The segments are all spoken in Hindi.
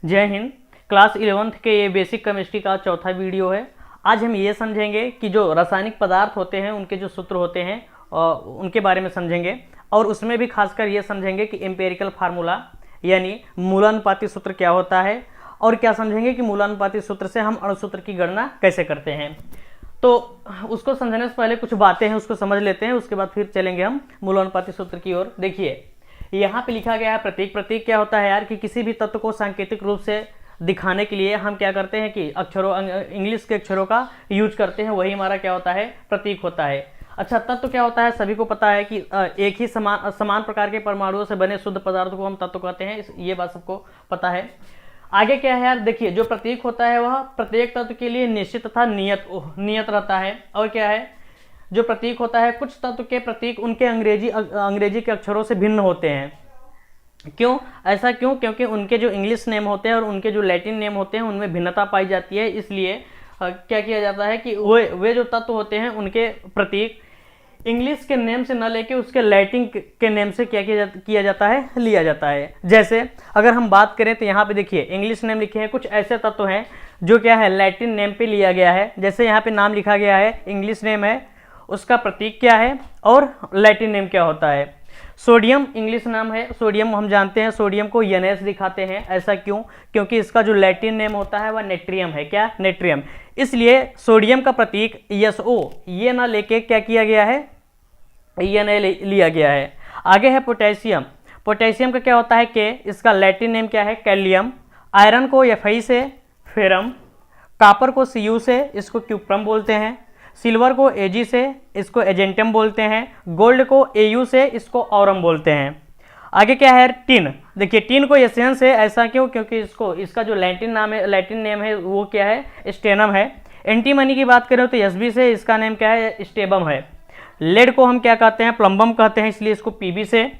जय हिंद। क्लास 11th के ये बेसिक केमिस्ट्री का चौथा वीडियो है। आज हम ये समझेंगे कि जो रासायनिक पदार्थ होते हैं उनके जो सूत्र होते हैं उनके बारे में समझेंगे, और उसमें भी खासकर ये समझेंगे कि एम्पिरिकल फार्मूला यानी मूलानुपाती सूत्र क्या होता है, और क्या समझेंगे कि मूलानुपाती सूत्र से हम अणुसूत्र की गणना कैसे करते हैं। तो उसको समझने से पहले कुछ बातें हैं उसको समझ लेते हैं, उसके बाद फिर चलेंगे हम मूलानुपाती सूत्र की ओर। देखिए यहाँ पे लिखा गया है प्रतीक। प्रतीक क्या होता है यार कि किसी भी तत्व को सांकेतिक रूप से दिखाने के लिए हम क्या करते हैं कि अक्षरों इंग्लिश के अक्षरों का यूज करते हैं, वही हमारा क्या होता है, प्रतीक होता है। अच्छा, तत्व क्या होता है, सभी को पता है कि एक ही समान प्रकार के परमाणुओं से बने शुद्ध पदार्थ को हम तत्व कहते हैं, ये बात सबको पता है। आगे क्या है यार, देखिए जो प्रतीक होता है वह प्रत्येक तत्व के लिए निश्चित तथा नियत रहता है। और क्या है, जो प्रतीक होता है, कुछ तत्व के प्रतीक उनके अंग्रेजी के अक्षरों से भिन्न होते हैं। क्यों ऐसा क्यों? क्योंकि उनके जो इंग्लिश नेम होते हैं और उनके जो लैटिन नेम होते हैं उनमें भिन्नता पाई जाती है। इसलिए क्या किया जाता है कि वे जो तत्व होते हैं उनके प्रतीक इंग्लिश के नेम से न लेके उसके लैटिन के नेम से क्या किया जाता है, लिया जाता है। जैसे अगर हम बात करें तो यहाँ पे देखिए इंग्लिश नेम लिखे हैं, कुछ ऐसे तत्व हैं जो क्या है लैटिन नेम पे लिया गया है। जैसे यहाँ पे नाम लिखा गया है, इंग्लिश नेम है, उसका प्रतीक क्या है और लैटिन नेम क्या होता है। सोडियम इंग्लिश नाम है, सोडियम हम जानते हैं, सोडियम को NS दिखाते हैं। ऐसा क्यों? क्योंकि इसका जो लैटिन नेम होता है वह नेट्रियम है। क्या? नेट्रियम। इसलिए सोडियम का प्रतीक SO ये ना लेके क्या किया गया है, ये ना लिया गया है। आगे है पोटेशियम। पोटेशियम का क्या होता है के, इसका लैटिन नेम क्या है, कैलियम। आयरन को Fe से फेरम, कापर को Cu से इसको क्यूप्रम बोलते हैं, सिल्वर को Ag से इसको एजेंटम बोलते हैं, गोल्ड को Au से इसको औरम बोलते हैं। आगे क्या है, टिन। देखिए टिन को एशियन से, ऐसा क्यों? क्योंकि इसका जो लैटिन नेम है वो क्या है, स्टेनम है। एंटीमनी की बात करें तो Sb से इसका नेम क्या है, स्टेबम है। लेड को हम क्या कहते हैं, प्लम्बम कहते हैं, इसलिए इसको Pb से।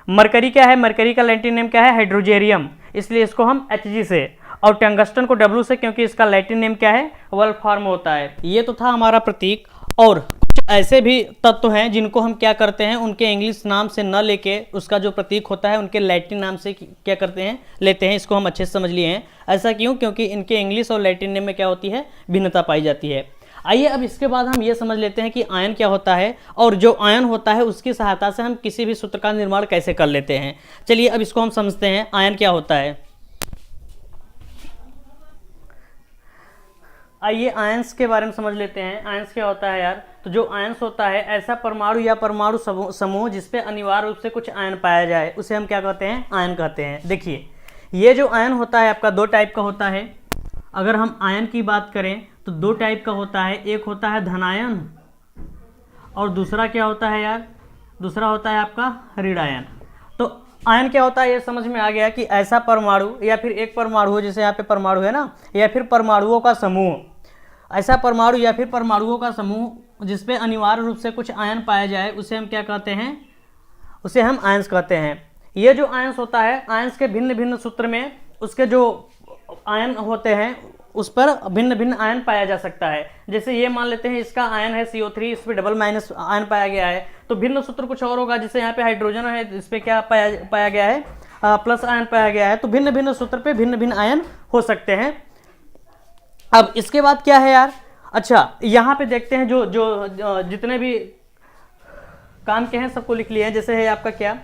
मरकरी क्या है, मरकरी का लैटिन नेम क्या है, हाइड्रोजेरियम, इसलिए इसको हम Hg से। और टंगस्टन को W से, क्योंकि इसका लैटिन नेम क्या है, वोल्फ्राम होता है। ये तो था हमारा प्रतीक। और कुछ ऐसे भी तत्व हैं जिनको हम क्या करते हैं, उनके इंग्लिश नाम से न लेके उसका जो प्रतीक होता है उनके लैटिन नाम से क्या करते हैं, लेते हैं। इसको हम अच्छे से समझ लिए हैं। ऐसा क्यों? क्योंकि इनके इंग्लिश और लैटिन नेम में क्या होती है, भिन्नता पाई जाती है। आइए अब इसके बाद हम ये समझ लेते हैं कि आयन क्या होता है, और जो आयन होता है उसकी सहायता से हम किसी भी सूत्र का निर्माण कैसे कर लेते हैं। चलिए अब इसको हम समझते हैं, आयन क्या होता है। आइए आयंस के बारे में समझ लेते हैं। आयंस क्या होता है यार, तो जो आयंस होता है ऐसा परमाणु या परमाणु समूह जिसपे अनिवार्य रूप से कुछ आयन पाया जाए, उसे हम क्या कहते हैं, आयन कहते हैं। देखिए ये जो आयन होता है आपका दो टाइप का होता है। अगर हम आयन की बात करें तो दो टाइप का होता है, एक होता है धनायन और दूसरा क्या होता है यार, दूसरा होता है आपका ऋणायन। तो आयन क्या होता है ये समझ में आ गया कि ऐसा परमाणु या फिर एक परमाणु हो, जैसे यहाँ पे परमाणु है ना, या फिर परमाणुओं का समूह, ऐसा परमाणु या फिर परमाणुओं का समूह जिसपे अनिवार्य रूप से कुछ आयन पाया जाए, उसे हम क्या कहते हैं, उसे हम आयंस कहते हैं। ये जो आयंस होता है, आयंस के भिन्न भिन्न सूत्र में उसके जो आयन होते हैं उस पर भिन्न भिन्न आयन पाया जा सकता है। जैसे ये मान लेते हैं इसका आयन है CO3, इस पर डबल माइनस आयन पाया गया है, तो भिन्न सूत्र कुछ और होगा। जैसे यहाँ पे हाइड्रोजन है, इस पर क्या पाया गया है, प्लस आयन पाया गया है। तो भिन्न भिन्न सूत्र पे भिन्न भिन्न आयन हो सकते हैं। अब इसके बाद क्या है यार, अच्छा यहाँ पे देखते हैं जो जितने भी काम के हैं सबको लिख लिए हैं। जैसे है आपका क्या,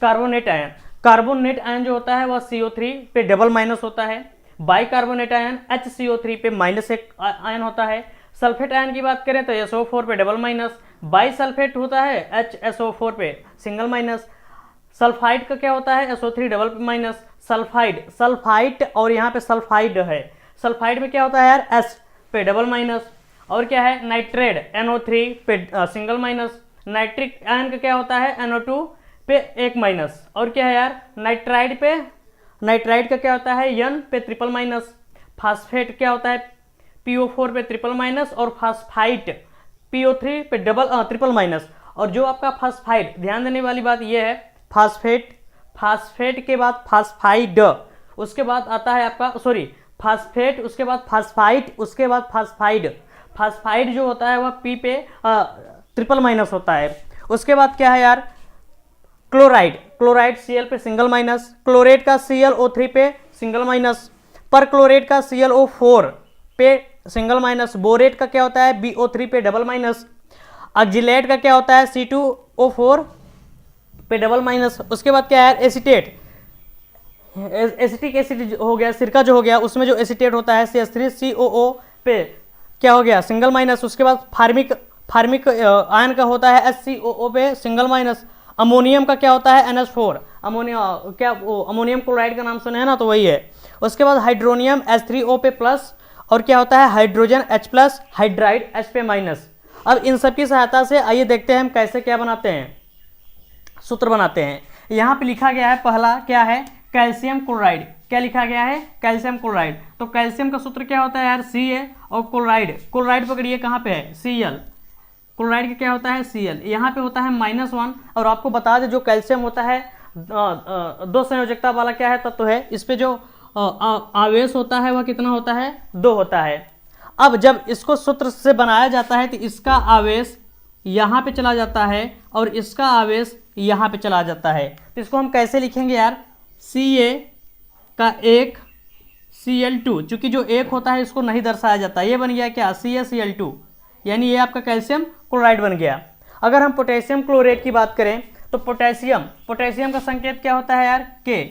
कार्बोनेट आयन। कार्बोनेट आयन जो होता है वह CO3 पे डबल माइनस होता है। बाइकार्बोनेट आयन HCO3 पे -1 आयन होता है। सल्फेट आयन की बात करें तो SO4 पे डबल माइनस। बाइसल्फेट होता है HSO4 पे सिंगल माइनस। सल्फाइड का क्या होता है, SO3 डबल माइनस। सल्फाइड और यहाँ पे सल्फाइड है, सल्फाइड में क्या होता है यार, S पे डबल माइनस। और क्या है, नाइट्रेट NO3 पे सिंगल माइनस। नाइट्रिक आयन का क्या होता है, NO2 पे 1 माइनस। और क्या है यार, नाइट्राइड का क्या होता है, N पे ट्रिपल माइनस। फास्फेट क्या होता है, PO4 पे ट्रिपल माइनस। और फास्फाइट PO3 पे ट्रिपल माइनस। और जो आपका फास्फाइड, ध्यान देने वाली बात यह है, फास्फेट के बाद फास्फाइड, उसके बाद आता है आपका फास्फेट, उसके बाद फास्फाइट, उसके बाद फास्फाइड जो होता है वह P पे ट्रिपल माइनस होता है। उसके बाद क्या है यार, क्लोराइड Cl पे सिंगल माइनस। क्लोरेट का ClO3 पे सिंगल माइनस। पर क्लोरेट का ClO4 पे सिंगल माइनस, बोरेट का क्या होता है BO3 पे डबल माइनस, ऑक्जिलेट का क्या होता है C2O4 पे डबल माइनस। उसके बाद क्या है एसीटेट, एसिटिक एसिड हो गया, सिरका जो हो गया उसमें जो एसीटेट होता है CH3COO पे क्या हो गया सिंगल माइनस। उसके बाद फार्मिक आयन का होता है HCOO पे सिंगल माइनस। अमोनियम का क्या होता है NH4, अमोनियम क्लोराइड का नाम सुने हैं ना, तो वही है। उसके बाद हाइड्रोनियम H3O पे प्लस, और क्या होता है hydrogen H plus, hydride H पे माइनस। अब इन सब की सहायता से आइए देखते हैं हम कैसे क्या बनाते हैं, सूत्र बनाते हैं। यहाँ पे लिखा गया है पहला क्या है कैल्शियम क्लोराइड, क्या लिखा गया है कैल्शियम क्लोराइड। तो कैल्शियम का सूत्र क्या होता है यार Ca, और क्लोराइड पकड़िए कहाँ पे है Cl, क्लोराइड का क्या होता है Cl, यहाँ पे होता है -1। और आपको बता दें जो कैल्शियम होता है दो संयोजकता वाला क्या है तत्व है, इस पे जो आवेश होता है वह कितना होता है 2 होता है। अब जब इसको सूत्र से बनाया जाता है तो इसका आवेश यहाँ पे चला जाता है और इसका आवेश यहाँ पे चला जाता है। तो इसको हम कैसे लिखेंगे यार, Ca का 1 Cl2, चूंकि जो 1 होता है इसको नहीं दर्शाया जाता, ये बन गया क्या CaCl2, यानी ये आपका कैल्शियम क्लोराइड बन गया। अगर हम पोटेशियम क्लोरेट की बात करें तो पोटेशियम का संकेत क्या होता है यार K,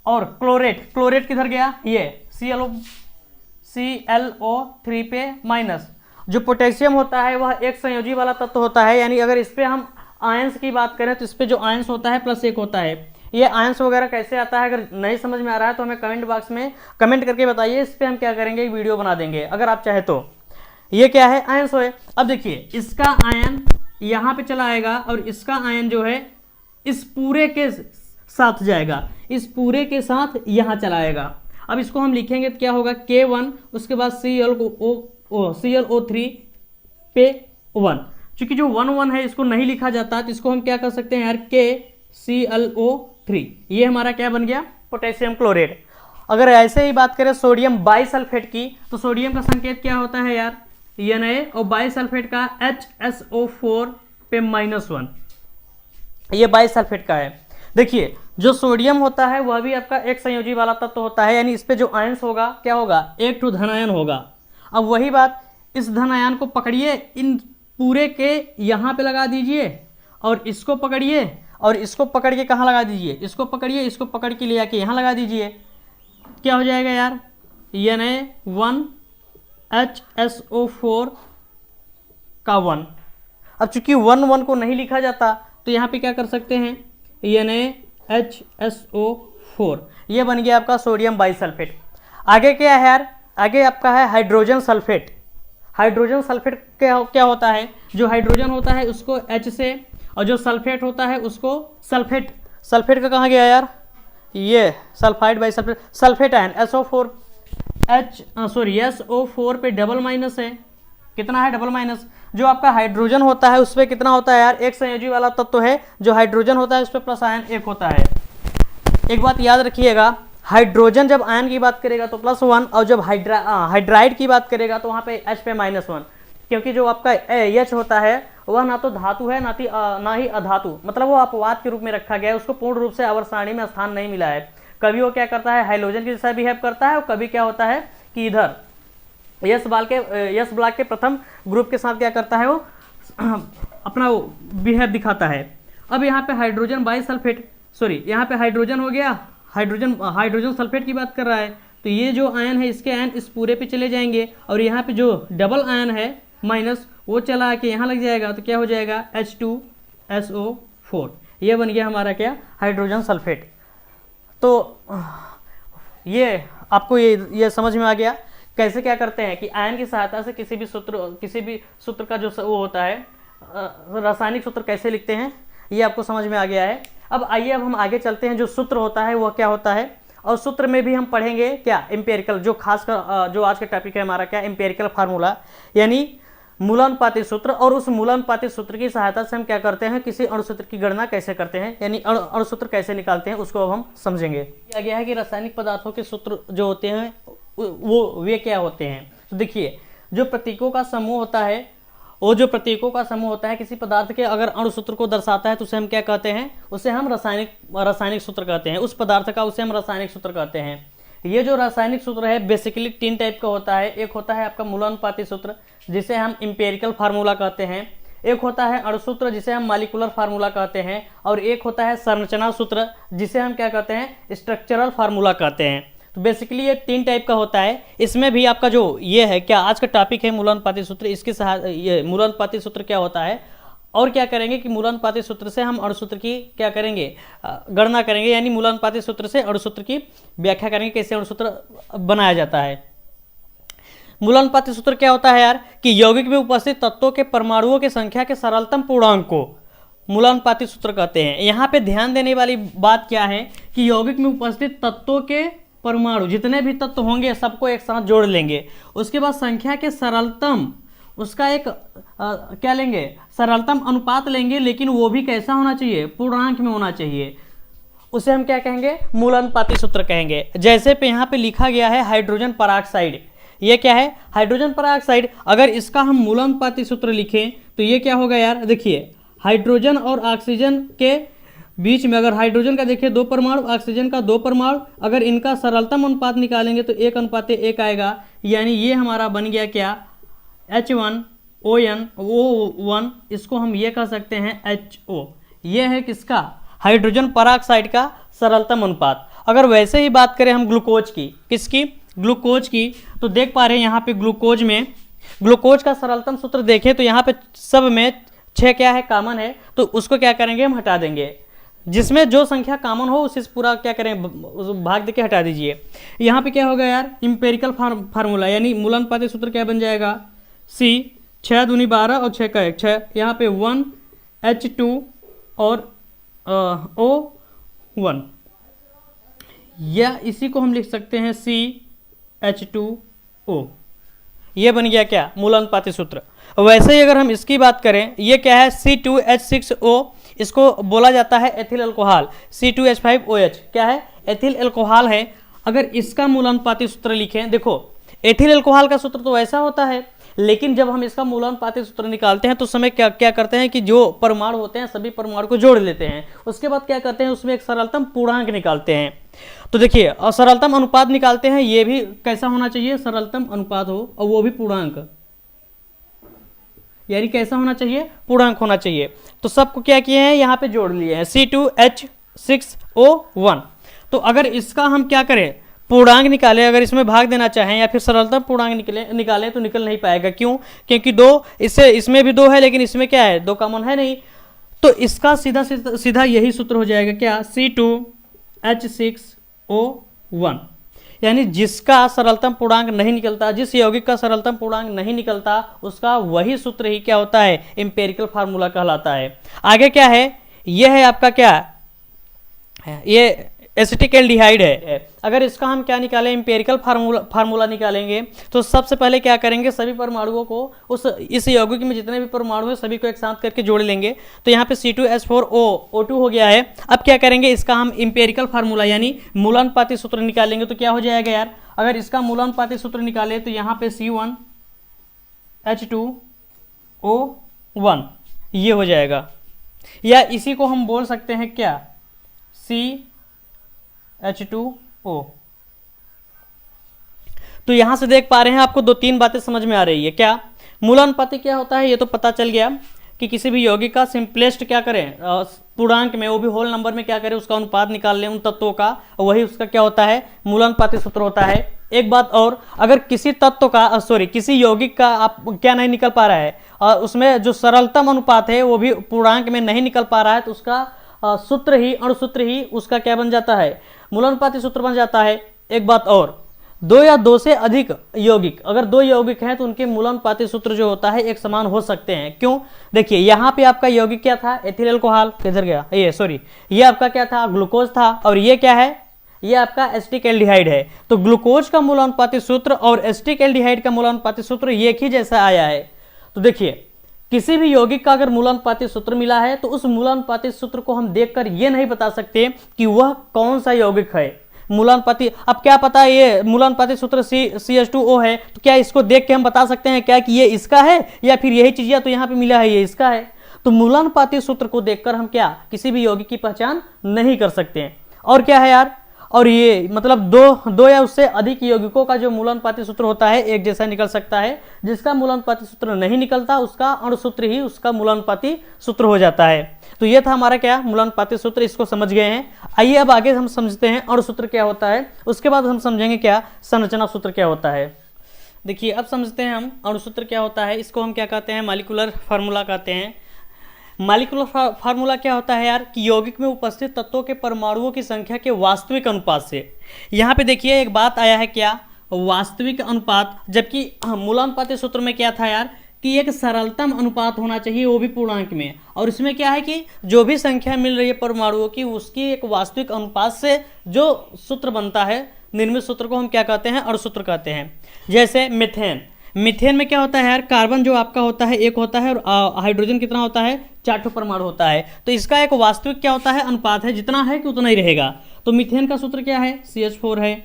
और क्लोरेट किधर गया ये ClO3 पे माइनस। जो पोटेशियम होता है वह एक संयोजी वाला तत्व होता है, यानी अगर इस पे हम आयंस की बात करें तो इस पे जो आयंस होता है +1 होता है। ये आयंस वगैरह कैसे आता है अगर नहीं समझ में आ रहा है तो हमें कमेंट बॉक्स में कमेंट करके बताइए, इस पे हम क्या करेंगे वीडियो बना देंगे अगर आप चाहे तो। ये क्या है आयंस है। अब देखिए इसका आयन यहाँ पे चला आएगा और इसका आयन जो है इस पूरे के साथ जाएगा, इस पूरे के साथ यहाँ चला आएगा। अब इसको हम लिखेंगे तो क्या होगा K1, उसके बाद ClO3 पे 1। चूंकि जो 1 है इसको नहीं लिखा जाता तो इसको हम क्या कर सकते हैं यार KClO3, ये हमारा क्या बन गया पोटेशियम क्लोरेट। अगर ऐसे ही बात करें सोडियम बाइसल्फेट की तो सोडियम का संकेत क्या होता है यार Na, और बाइसल्फेट का HSO4 पे -1, ये बाइसल्फेट का है। देखिए जो सोडियम होता है वह भी आपका एक संयोजी वाला तत्व होता है, यानी इस पे जो आयंस होगा क्या होगा 1 धनायन होगा। अब वही बात इस धनायन को पकड़िए, इन पूरे के यहाँ पे लगा दीजिए और इसको पकड़िए और इसको पकड़ के कहाँ लगा दीजिए, इसको पकड़िए, इसको पकड़ के ले आके यहाँ लगा दीजिए, क्या हो जाएगा यार Na1 HSO4 का 1। अब चूंकि 1 को नहीं लिखा जाता तो यहाँ पे क्या कर सकते हैं NaHSO4, ये बन गया आपका सोडियम बाइसल्फेट। आगे क्या है यार, आगे आपका है हाइड्रोजन सल्फेट। हाइड्रोजन सल्फेट क्या होता है, जो हाइड्रोजन होता है उसको H से, और जो सल्फेट होता है उसको सल्फेट का कहाँ गया यार, ये sulphide bisulphate, sulphate ion SO4 पे डबल माइनस है, कितना है डबल माइनस। जो आपका हाइड्रोजन होता है उस पर कितना होता है यार एक संयोजी वाला तत्व है, जो हाइड्रोजन होता है उस पर प्लस आयन 1 होता है। एक बात याद रखिएगा, हाइड्रोजन जब आयन की बात करेगा तो +1, और जब हाइड्राइड की बात करेगा तो वहाँ पे H पे -1, क्योंकि जो आपका H होता है वह ना तो धातु है ना ही अधातु, मतलब वो अपवाद के रूप में रखा गया है, उसको पूर्ण रूप से आवर्त सारणी में स्थान नहीं मिला है। कभी वो क्या करता है हाइड्रोजन की जैसा बिहेव करता है, और कभी क्या होता है कि इधर यस ब्लॉक के प्रथम ग्रुप के साथ क्या करता है वो अपना बिहेव दिखाता है। अब यहाँ पे हाइड्रोजन बाइसल्फेट, सॉरी यहाँ पे हाइड्रोजन हो गया, हाइड्रोजन सल्फेट की बात कर रहा है, तो ये जो आयन है इसके आयन इस पूरे पे चले जाएंगे, और यहाँ पे जो डबल आयन है माइनस वो चला के यहाँ लग जाएगा, तो क्या हो जाएगा H2SO4, ये बन गया हमारा क्या हाइड्रोजन सल्फेट। तो ये आपको ये समझ में आ गया कैसे क्या करते हैं कि आयन की सहायता से किसी भी सूत्र का जो वो होता है रासायनिक सूत्र कैसे लिखते हैं, ये आपको समझ में आ गया है। अब आइए अब हम आगे चलते हैं, जो सूत्र होता है वह क्या होता है, और सूत्र में भी हम पढ़ेंगे क्या एम्पेरिकल, जो खास कर जो आज का टॉपिक है हमारा क्या एम्पेरिकल फार्मूला, यानी मूलानुपातिक सूत्र। और उस मूलानुपातिक सूत्र की सहायता से हम क्या करते हैं किसी अणुसूत्र की गणना कैसे करते हैं, यानी अणुसूत्र कैसे निकालते हैं, उसको अब हम समझेंगे। किया गया है कि रासायनिक पदार्थों के सूत्र जो होते हैं वो वे क्या होते हैं। तो देखिए जो प्रतीकों का समूह होता है, वो जो प्रतीकों का समूह होता है किसी पदार्थ के अगर अणुसूत्र को दर्शाता है तो उसे हम क्या कहते हैं, उसे हम रासायनिक सूत्र कहते हैं, उस पदार्थ का उसे हम रासायनिक सूत्र कहते हैं। ये जो रासायनिक सूत्र है बेसिकली 3 टाइप का होता है। एक होता है आपका मूलानुपाती सूत्र जिसे हम इंपेरिकल फार्मूला कहते हैं, एक होता है अणुसूत्र जिसे हम मॉलिक्यूलर फार्मूला कहते हैं, और एक होता है संरचना सूत्र जिसे हम क्या कहते हैं, स्ट्रक्चरल फार्मूला कहते हैं। तो बेसिकली ये 3 टाइप का होता है। इसमें भी आपका जो ये है क्या आज का टॉपिक है मूलानुपाती सूत्र, इसके ये मूलानुपाती सूत्र क्या होता है और क्या करेंगे कि मूलानुपाती सूत्र से हम अणुसूत्र की क्या करेंगे, गणना करेंगे, यानी मूलानुपाती सूत्र से अणुसूत्र की व्याख्या करेंगे, कैसे अणुसूत्र बनाया जाता है। मूलानुपाती सूत्र क्या होता है यार कि यौगिक में उपस्थित तत्वों के परमाणुओं की संख्या के सरलतम पूर्णांक को मूलानुपाती सूत्र कहते हैं। यहाँ पे ध्यान देने वाली बात क्या है कि यौगिक में उपस्थित तत्वों के परमाणु, जितने भी तत्व होंगे सबको एक साथ जोड़ लेंगे, उसके बाद संख्या के सरलतम, उसका एक क्या लेंगे, सरलतम अनुपात लेंगे, लेकिन वो भी कैसा होना चाहिए, पूर्णांक में होना चाहिए। उसे हम क्या कहेंगे, मूलानुपाती सूत्र कहेंगे। जैसे पे यहाँ पे लिखा गया है हाइड्रोजन पेरोक्साइड, ये क्या है, हाइड्रोजन पेरोक्साइड। अगर इसका हम मूलानुपाती सूत्र लिखें तो ये क्या होगा यार, देखिए हाइड्रोजन और ऑक्सीजन के बीच में, अगर हाइड्रोजन का देखिए 2 परमाणु, ऑक्सीजन का 2 परमाणु, अगर इनका सरलतम अनुपात निकालेंगे तो 1:1 आएगा, यानी ये हमारा बन गया क्या, H1ONO1, इसको हम ये कह सकते हैं HO। ये है किसका, हाइड्रोजन पेरोक्साइड का सरलतम अनुपात। अगर वैसे ही बात करें हम ग्लूकोज की, किसकी, ग्लूकोज की, तो देख पा रहे हैं यहाँ पे ग्लूकोज में, ग्लूकोज का सरलतम सूत्र देखें तो यहाँ पे सब में 6 क्या है, कॉमन है, तो उसको क्या करेंगे, हम हटा देंगे। जिसमें जो संख्या कॉमन हो उसे पूरा क्या करें, भाग देके हटा दीजिए। यहाँ पे क्या होगा यार, इंपेरिकल फार्मूला, यानी मूलानुपाती सूत्र क्या बन जाएगा, C 6 दूनी 12 और 6 का 1 6, यहाँ पे 1H2 और O1, या इसी को हम लिख सकते हैं CH2O। ये बन गया क्या, मूलानुपाती सूत्र। वैसे ही अगर हम इसकी बात करें, ये क्या है, C2H6O, इसको बोला जाता है एथिल अल्कोहल। C2H5OH क्या है, एथिल अल्कोहल है। अगर इसका मूलानुपाती सूत्र लिखें, देखो एथिल अल्कोहल का सूत्र तो ऐसा होता है, लेकिन जब हम इसका मूलानुपाती सूत्र निकालते हैं तो समय क्या क्या करते हैं कि जो परमाणु होते हैं सभी परमाणु को जोड़ लेते हैं, उसके बाद क्या करते हैं, उसमें एक सरलतम पूर्णांक निकालते हैं। तो देखिए, और सरलतम अनुपात निकालते हैं, ये भी कैसा होना चाहिए, सरलतम अनुपात हो, और वो भी पूर्णांक, यानी कैसा होना चाहिए, पूर्णांक होना चाहिए। तो सबको क्या किए हैं, यहाँ पे जोड़ लिए हैं, C2H6O1। तो अगर इसका हम क्या करें, पूर्णांक निकालें, अगर इसमें भाग देना चाहें या फिर सरलतम पूर्णांक निकालें तो निकल नहीं पाएगा। क्यों, क्योंकि 2 इससे, इसमें भी 2 है लेकिन इसमें क्या है, 2 कॉमन है नहीं। तो इसका सीधा यही सूत्र हो जाएगा क्या, C2H6O1, यानी जिसका सरलतम पूर्णांक नहीं निकलता, जिस यौगिक का सरलतम पूर्णांक नहीं निकलता, उसका वही सूत्र ही क्या होता है, इंपेरिकल फार्मूला कहलाता है। आगे क्या है, यह है आपका क्या, ये एसिटिल्डिहाइड है। अगर इसका हम क्या निकालें, इंपेरिकल फार्मूला निकालेंगे, तो सबसे पहले क्या करेंगे, सभी परमाणुओं को इस यौगिक में जितने भी परमाणु हैं सभी को एक साथ करके जोड़ लेंगे। तो यहाँ पे C2H4O2 हो गया है। अब क्या करेंगे, इसका हम इंपेरिकल फार्मूला यानी मूलानुपाती सूत्र निकालेंगे। तो क्या हो जाएगा यार, अगर इसका मूलानुपाती सूत्र निकाले तो यहाँ पे C1H2O1 ये हो जाएगा, या इसी को हम बोल सकते हैं क्या, CH2O। तो यहां से देख पा रहे हैं आपको 2-3 बातें समझ में आ रही है। क्या, मूलानुपाती क्या होता है, ये तो पता चल गया कि किसी भी यौगिक का सिंपलेस्ट क्या करें, पूर्णांक में, वो भी होल नंबर में क्या करें, उसका अनुपात निकाल लें उन तत्वों का, वही उसका क्या होता है, मूलानुपाती सूत्र होता है। एक बात और, अगर किसी तत्व का किसी यौगिक का आप क्या नहीं निकल पा रहा है, और उसमें जो सरलतम अनुपात है वो भी पूर्णांक में नहीं निकल पा रहा है, तो उसका सूत्र ही, अणुसूत्र ही उसका क्या बन जाता है, मूलानुपाती सूत्र बन जाता है। एक बात और, 2 या 2 से अधिक यौगिक, अगर 2 यौगिक हैं तो उनके मूलानुपाती सूत्र जो होता है एक समान हो सकते हैं। क्यों, देखिए यहाँ पे आपका यौगिक क्या था, एथिल अल्कोहल, किधर गया ये आपका क्या था, ग्लूकोज था, और ये क्या है, ये आपका एसिटिल्डिहाइड है। तो ग्लूकोज का मूलानुपाती सूत्र और एसिटिल्डिहाइड का मूलानुपाती सूत्र एक ही जैसा आया है। तो देखिए, किसी भी यौगिक का अगर मूलानुपाती सूत्र मिला है तो उस मूलानुपाती सूत्र को हम देखकर ये नहीं बता सकते कि वह कौन सा यौगिक है। मूलानुपाती, अब क्या पता ये मूलानुपाती सूत्र CH2O है, तो क्या इसको देख के हम बता सकते हैं क्या कि ये इसका है, या फिर यही चीज या तो यहाँ पे मिला है ये इसका है। तो मूलानुपाती सूत्र को देखकर हम क्या किसी भी यौगिक की पहचान नहीं कर सकते हैं। और क्या है यार, और ये मतलब दो या उससे अधिक यौगिकों का जो मूलानुपाती सूत्र होता है एक जैसा निकल सकता है। जिसका मूलानुपाती सूत्र नहीं निकलता उसका अणुसूत्र ही उसका मूलानुपाती सूत्र हो जाता है। तो ये था हमारा क्या मूलानुपाती सूत्र, इसको समझ गए हैं। आइए अब आगे हम समझते हैं अणुसूत्र क्या होता है, उसके बाद हम समझेंगे क्या संरचना सूत्र क्या होता है। देखिए अब समझते हैं हम अणुसूत्र क्या होता है। इसको हम क्या कहते हैं, मॉलिक्यूलर फार्मूला कहते हैं। मॉलिक्यूलर फार्मूला क्या होता है यार कि यौगिक में उपस्थित तत्वों के परमाणुओं की संख्या के वास्तविक अनुपात से। यहाँ पे देखिए एक बात आया है क्या, वास्तविक अनुपात, जबकि मूलानुपाती सूत्र में क्या था यार कि एक सरलतम अनुपात होना चाहिए वो भी पूर्णांक में। और इसमें क्या है कि जो भी संख्या मिल रही है परमाणुओं की उसकी एक वास्तविक अनुपात से जो सूत्र बनता है, निर्मित सूत्र को हम क्या कहते हैं, अणुसूत्र कहते हैं। जैसे मीथेन, मीथेन में क्या होता है यार, कार्बन जो आपका होता है एक होता है और हाइड्रोजन कितना होता है, 4 परमाणु होता है। तो इसका एक वास्तविक क्या होता है, अनुपात है, जितना है कि उतना ही रहेगा। तो मीथेन का सूत्र क्या है, CH4 है।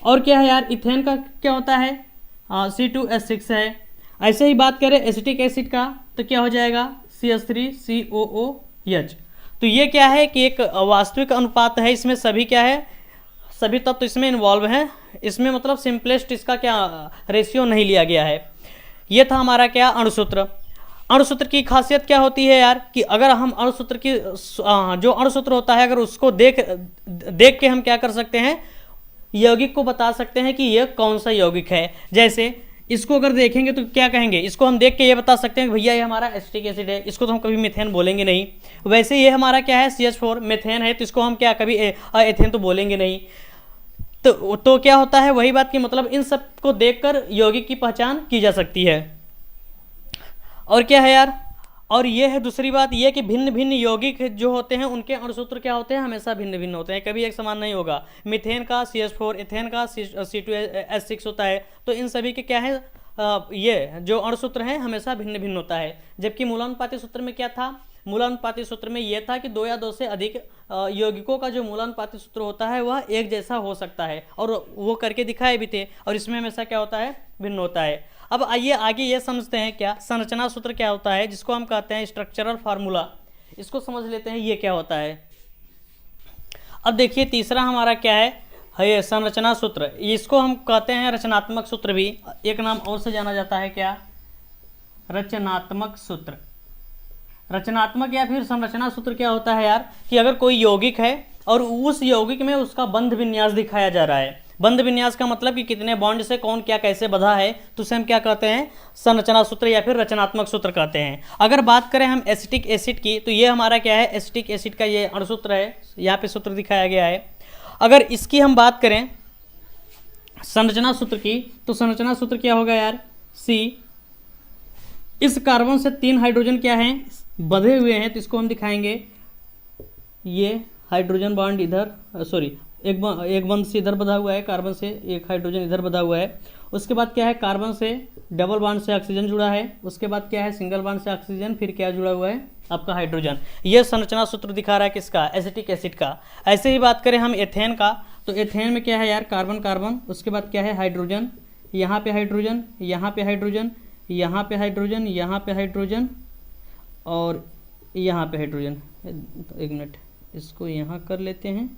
और क्या है यार, इथेन का क्या होता है, C2H6 है। ऐसे ही बात करें एसिटिक एसिड का तो क्या हो जाएगा, CH3COOH। तो ये क्या है कि एक वास्तविक अनुपात है, इसमें सभी क्या है, सभी तत्व तो इसमें इन्वॉल्व हैं। इसमें मतलब सिंपलेस्ट इसका क्या रेशियो नहीं लिया गया है। ये था हमारा क्या अणुसूत्र। अणुसूत्र की खासियत क्या होती है यार कि अगर हम अणुसूत्र की जो अणुसूत्र होता है अगर उसको देख के हम क्या कर सकते हैं, यौगिक को बता सकते हैं कि यह कौन सा यौगिक है। जैसे इसको अगर देखेंगे तो क्या कहेंगे, इसको हम देख के ये बता सकते हैं कि भैया ये हमारा एसिटिक एसिड है, इसको तो हम कभी मीथेन बोलेंगे नहीं। वैसे ये हमारा क्या है, CH4 मीथेन है, तो इसको हम क्या कभी एथेन तो बोलेंगे नहीं। तो क्या होता है, वही बात की मतलब इन सब को देखकर यौगिक की पहचान की जा सकती है। और क्या है यार, और ये है दूसरी बात ये कि भिन्न भिन्न यौगिक जो होते हैं उनके अणुसूत्र क्या होते हैं, हमेशा भिन्न भिन्न होते हैं, कभी एक समान नहीं होगा। मीथेन का CH4, इथेन का C2H6 होता है। तो इन सभी के क्या है, ये जो अणुसूत्र हैं हमेशा भिन्न भिन्न होता है। जबकि मूलानुपाती सूत्र में क्या था, मूलानुपाती सूत्र में यह था कि 2 या 2 से अधिक यौगिकों का जो मूलानुपाती सूत्र होता है वह एक जैसा हो सकता है, और वो करके दिखाए भी थे। और इसमें हमेशा क्या होता है, भिन्न होता है। अब आइए आगे ये समझते हैं क्या संरचना सूत्र क्या होता है, जिसको हम कहते हैं स्ट्रक्चरल फार्मूला। इसको समझ लेते हैं ये क्या होता है। अब देखिए तीसरा हमारा क्या है, ये संरचना सूत्र। इसको हम कहते हैं रचनात्मक सूत्र भी, एक नाम और से जाना जाता है क्या, रचनात्मक सूत्र। रचनात्मक या फिर संरचना सूत्र क्या होता है यार कि अगर कोई यौगिक है और उस यौगिक में उसका बंध विन्यास दिखाया जा रहा है। बंध विन्यास का मतलब कि कितने बॉन्ड से कौन क्या कैसे बंधा है, तो उसे हम क्या कहते हैं, संरचना सूत्र या फिर रचनात्मक सूत्र कहते हैं। अगर बात करें हम एसिटिक एसिड की तो ये हमारा क्या है, एसिटिक एसिड का ये अणुसूत्र है, यहाँ पे सूत्र दिखाया गया है। अगर इसकी हम बात करें संरचना सूत्र की तो संरचना सूत्र क्या होगा यार, C। इस कार्बन से 3 हाइड्रोजन क्या हैं, बंधे हुए हैं, तो इसको हम दिखाएंगे, ये हाइड्रोजन बॉन्ड इधर, सॉरी एक बंध से इधर बंधा हुआ है, कार्बन से एक हाइड्रोजन इधर बंधा हुआ है। उसके बाद क्या है, कार्बन से डबल बॉन्ड से ऑक्सीजन जुड़ा है। उसके बाद क्या है, सिंगल बॉन्ड से ऑक्सीजन, फिर क्या जुड़ा हुआ है आपका हाइड्रोजन। ये संरचना सूत्र दिखा रहा है किसका, एसिटिक एसिड का। ऐसे ही बात करें हम एथेन का तो एथेन में क्या है यार, कार्बन कार्बन, उसके बाद क्या है हाइड्रोजन, यहाँ पे हाइड्रोजन, यहाँ पे हाइड्रोजन, यहाँ पे हाइड्रोजन, यहाँ पे हाइड्रोजन और यहाँ पे हाइड्रोजन। एक मिनट, इसको यहाँ कर लेते हैं,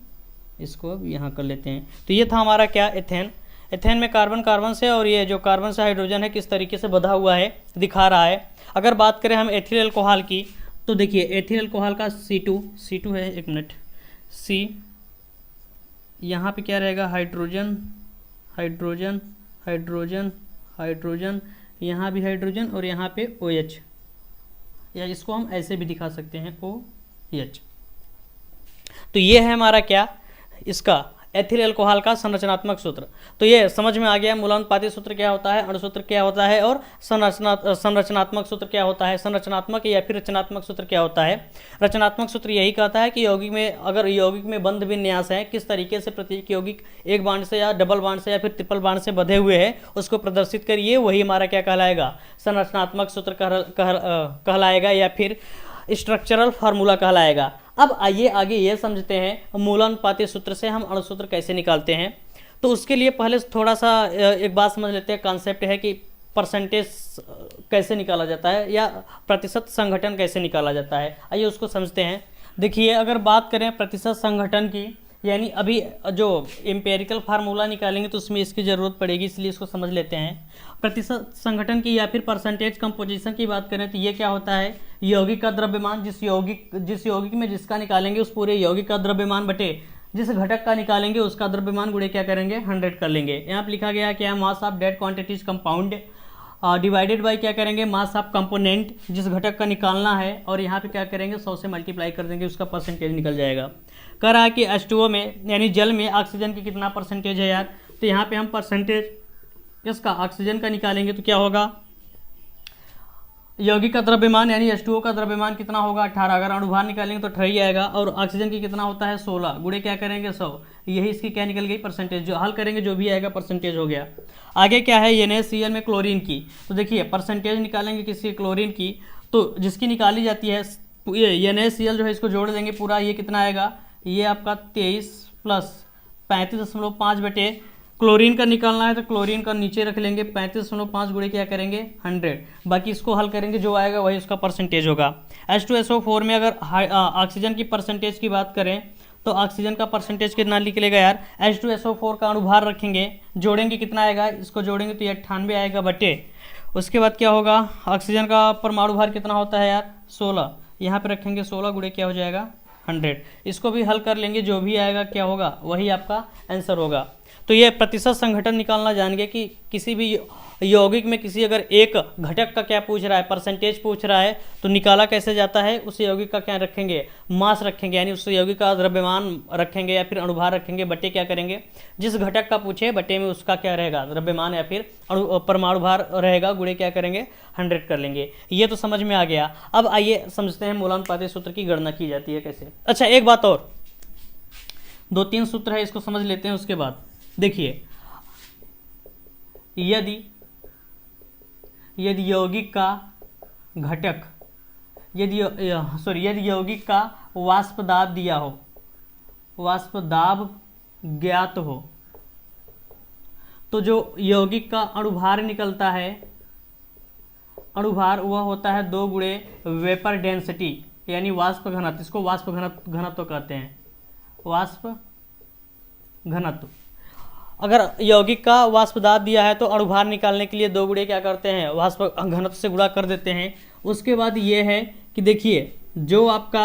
इसको अब यहाँ कर लेते हैं। तो ये था हमारा क्या, एथेन। एथेन में कार्बन कार्बन से, और ये जो कार्बन से हाइड्रोजन है किस तरीके से बंधा हुआ है दिखा रहा है। अगर बात करें हम एथिल अल्कोहल की तो देखिए एथिल अल्कोहल का C2 है, एक मिनट, C, यहाँ पे क्या रहेगा, हाइड्रोजन हाइड्रोजन हाइड्रोजन हाइड्रोजन, यहाँ भी हाइड्रोजन और यहाँ पे OH, या इसको हम ऐसे भी दिखा सकते हैं OH। तो ये है हमारा क्या, इसका एथिल अल्कोहल का संरचनात्मक सूत्र। तो ये समझ में आ गया मूलानुपाती सूत्र क्या होता है, अणुसूत्र क्या होता है और संरचनात्मक सूत्र क्या होता है। संरचनात्मक या फिर रचनात्मक सूत्र क्या होता है। रचनात्मक सूत्र यही कहता है कि यौगिक में अगर यौगिक में बंध विन्यास है, किस तरीके से प्रत्येक यौगिक एक बांड से या डबल बांड से या फिर ट्रिपल बांड से बंधे हुए हैं उसको प्रदर्शित करिए, वही हमारा क्या कहलाएगा, संरचनात्मक सूत्र कहलाएगा या फिर स्ट्रक्चरल फार्मूला कहलाएगा। अब आइए आगे ये समझते हैं मूलानुपाती सूत्र से हम अणुसूत्र कैसे निकालते हैं। तो उसके लिए पहले थोड़ा सा एक बात समझ लेते हैं, कॉन्सेप्ट है कि परसेंटेज कैसे निकाला जाता है या प्रतिशत संघटन कैसे निकाला जाता है। आइए उसको समझते हैं। देखिए अगर बात करें प्रतिशत संघटन की यानी अभी जो एम्पेरिकल फार्मूला निकालेंगे तो उसमें इसकी ज़रूरत पड़ेगी, इसलिए इसको समझ लेते हैं। प्रतिशत संगठन की या फिर परसेंटेज कंपोजिशन की बात करें तो ये क्या होता है, यौगिक का द्रव्यमान, जिस यौगिक में जिसका निकालेंगे उस पूरे यौगिक का द्रव्यमान बटे जिस घटक का निकालेंगे उसका द्रव्यमान गुणे क्या करेंगे 100 कर लेंगे। यहाँ पे लिखा गया क्या है, mass of dead quantities compound divided by क्या करेंगे, मास ऑफ कंपोनेंट जिस घटक का निकालना है, और यहाँ पे क्या करेंगे 100 से मल्टीप्लाई कर देंगे, उसका परसेंटेज निकल जाएगा। कह रहा है कि H2O में यानी जल में ऑक्सीजन की कितना परसेंटेज है यार, तो यहाँ पे हम परसेंटेज इसका ऑक्सीजन का निकालेंगे तो क्या होगा, यौगिक का द्रव्यमान यानी H2O का द्रव्यमान कितना होगा 18, अगर अणुभार निकालेंगे तो 18 ही आएगा, और ऑक्सीजन की कितना होता है 16, गुणे क्या करेंगे 100, यही इसकी क्या निकल गई परसेंटेज, जो हल करेंगे जो भी आएगा परसेंटेज हो गया। आगे क्या है NaCl में क्लोरीन की, तो देखिए परसेंटेज निकालेंगे किसी क्लोरीन की, तो जिसकी निकाली जाती है ये NaCl जो है इसको जोड़ देंगे पूरा, ये कितना आएगा, ये आपका 23 प्लस 35.5 बटे क्लोरीन का निकालना है तो क्लोरीन का नीचे रख लेंगे 35.5 गुणे क्या करेंगे 100, बाकी इसको हल करेंगे जो आएगा वही उसका परसेंटेज होगा। H2SO4 में अगर ऑक्सीजन की परसेंटेज की बात करें तो ऑक्सीजन का परसेंटेज कितना निकलेगा यार, H2SO4 का अणुभार रखेंगे, जोड़ेंगे कितना आएगा, इसको जोड़ेंगे तो ये 98 आएगा बटे, उसके बाद क्या होगा, ऑक्सीजन का परमाणु भार कितना होता है यार 16, यहाँ पे रखेंगे 16 गुणे क्या हो जाएगा 100, इसको भी हल कर लेंगे जो भी आएगा क्या होगा वही आपका आंसर होगा। तो ये प्रतिशत संघटन निकालना जान गए कि किसी भी यौगिक में किसी अगर एक घटक का क्या पूछ रहा है, परसेंटेज पूछ रहा है, तो निकाला कैसे जाता है, उस यौगिक का क्या रखेंगे, मास रखेंगे, यानी उस यौगिक का द्रव्यमान रखेंगे या फिर अणुभार रखेंगे, बटे क्या करेंगे जिस घटक का पूछे बटे में उसका क्या रहेगा द्रव्यमान या फिर परमाणु भार रहेगा, गुणे क्या करेंगे 100 कर लेंगे। ये तो समझ में आ गया। अब आइए समझते हैं मूलानुपाती सूत्र की गणना की जाती है कैसे। अच्छा एक बात और, 2-3 सूत्र है इसको समझ लेते हैं, उसके बाद देखिए यदि यौगिक का घटक यदि यौगिक का वाष्प दाब दिया हो, वाष्प दाब ज्ञात हो, तो जो यौगिक का अणुभार निकलता है, अणुभार वह होता है 2 गुणे वेपर डेंसिटी यानी वाष्प घनत्व, इसको वाष्प घनत्व कहते हैं, वाष्प घनत्व। अगर यौगिक का वाष्प दाब दिया है तो अणुभार निकालने के लिए 2 गुणे क्या करते हैं वाष्प घनत्व से गुणा कर देते हैं। उसके बाद ये है कि देखिए जो आपका